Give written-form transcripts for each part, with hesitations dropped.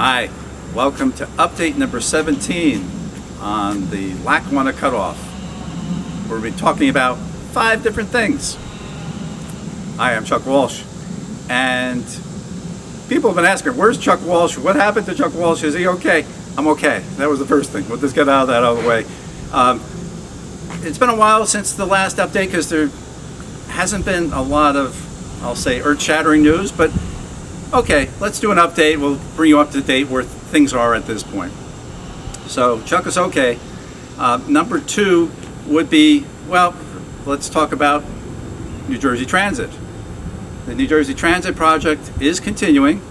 Hi, welcome to update number 17 on the Lackawanna Cut-Off, where we'll be talking about 5 different things. Hi, I'm Chuck Walsh, and people have been asking, where's Chuck Walsh? What happened to Chuck Walsh? Is he okay? I'm okay. That was the first thing. We'll just get out of the way. It's been a while since the last update because there hasn't been a lot of, I'll say, earth-shattering news, but okay, let's do an update. We'll bring you up to date where things are at this point. So Chuck is okay. Number 2 would be, well, let's talk about New Jersey Transit. The New Jersey Transit project is continuing.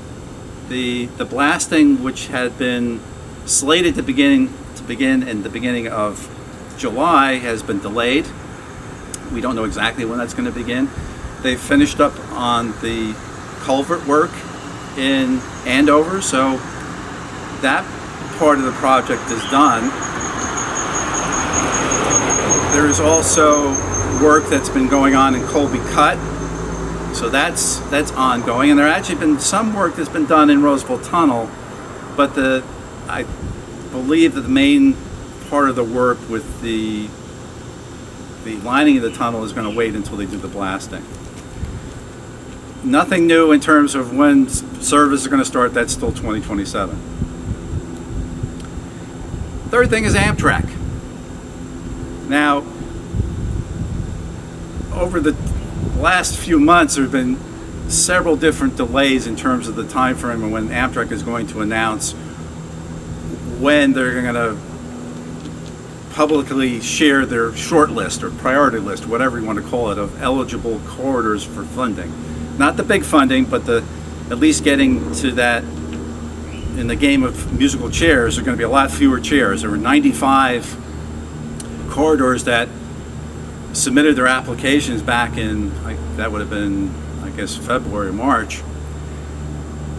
The blasting, which had been slated to begin in the beginning of July, has been delayed. We don't know exactly when that's going to begin. They've finished up on the culvert work in Andover, so that part of the project is done. There is also work that's been going on in Colby Cut, so that's ongoing, and there actually been some work that's been done in Roseville Tunnel, but I believe that the main part of the work with the lining of the tunnel is going to wait until they do the blasting. Nothing new in terms of when service is going to start. That's still 2027. Third thing is Amtrak. Now, over the last few months, there have been several different delays in terms of the time frame and when Amtrak is going to announce when they're going to publicly share their short list or priority list, whatever you want to call it, of eligible corridors for funding. Not the big funding, but at least getting to that. In the game of musical chairs, there are going to be a lot fewer chairs. There were 95 corridors that submitted their applications back in, that would have been, I guess, February or March.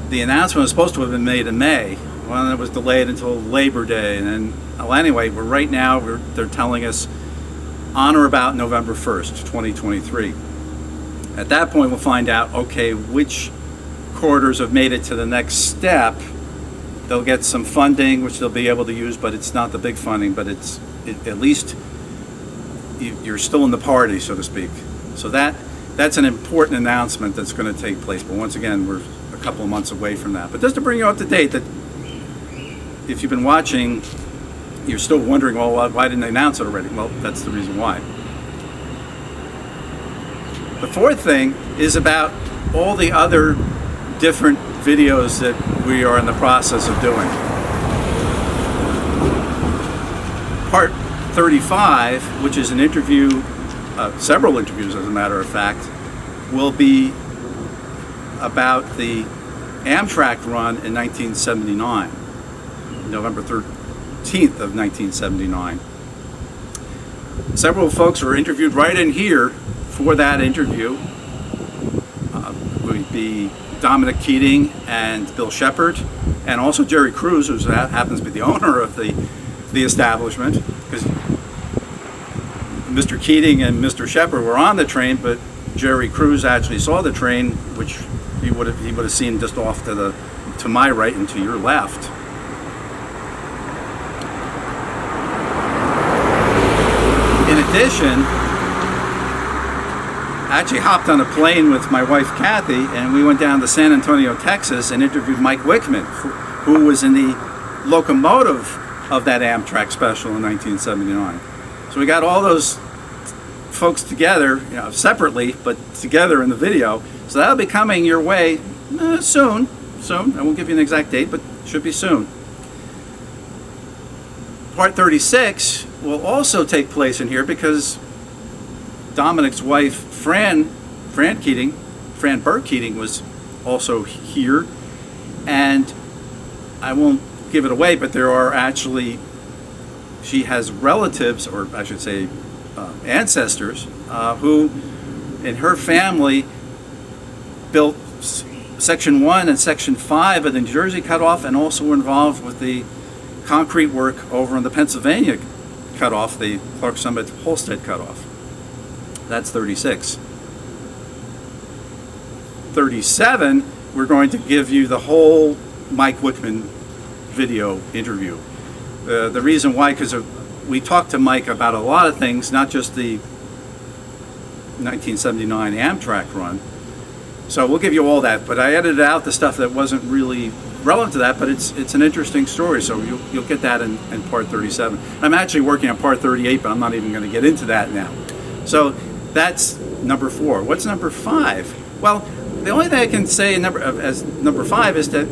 The announcement was supposed to have been made in May. Well, it was delayed until Labor Day. And then, well, anyway, they're telling us on or about November 1st, 2023. At that point, we'll find out, okay, which corridors have made it to the next step. They'll get some funding, which they'll be able to use, but it's not the big funding, but at least you're still in the party, so to speak. So that's an important announcement that's going to take place. But once again, we're a couple of months away from that. But just to bring you up to date, that if you've been watching, you're still wondering, well, why didn't they announce it already? Well, that's the reason why. The fourth thing is about all the other different videos that we are in the process of doing. Part 35, which is an interview, several interviews as a matter of fact, will be about the Amtrak run in 1979, November 13th of 1979. Several folks were interviewed right in here for that interview. Would be Dominic Keating and Bill Shepard, and also Jerry Cruz, who happens to be the owner of the establishment, because Mr. Keating and Mr. Shepard were on the train, but Jerry Cruz actually saw the train, which he would have seen just off to my right and to your left. In addition, I actually hopped on a plane with my wife Kathy, and we went down to San Antonio, Texas, and interviewed Mike Wickman, who was in the locomotive of that Amtrak special in 1979. So we got all those folks together, separately, but together in the video. So that'll be coming your way soon. I won't give you an exact date, but it should be soon. Part 36 will also take place in here because Dominic's wife, Fran Burke Keating, was also here, and I won't give it away, but there are actually, she has relatives, or I should say ancestors, who in her family built Section 1 and Section 5 of the New Jersey Cut-Off, and also were involved with the concrete work over on the Pennsylvania Cut-Off, the Clark Summit Holstead Cut-Off. That's 36. 37, we're going to give you the whole Mike Wickman video interview. The reason why, because we talked to Mike about a lot of things, not just the 1979 Amtrak run. So we'll give you all that, but I edited out the stuff that wasn't really relevant to that, but it's an interesting story, so you'll get that in part 37. I'm actually working on part 38, but I'm not even going to get into that now. So that's number 4. What's number 5? Well, the only thing I can say as number 5 is to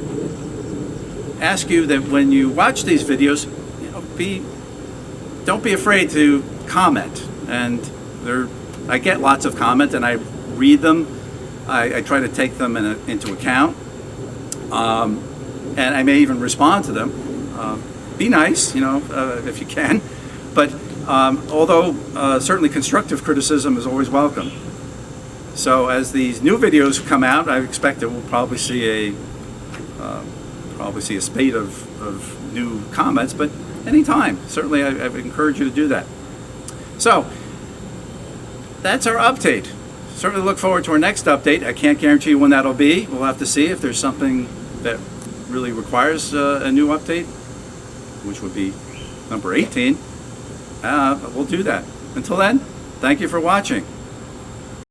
ask you that when you watch these videos, don't be afraid to comment. And I get lots of comment, and I read them. I try to take them into account, and I may even respond to them. Be nice, if you can. But although certainly constructive criticism is always welcome. So as these new videos come out, I expect that we'll probably see a spate of new comments. But anytime, certainly I encourage you to do that. So that's our update. Certainly look forward to our next update. I can't guarantee you when that'll be. We'll have to see if there's something that really requires a new update, which would be number 18. But we'll do that. Until then, thank you for watching.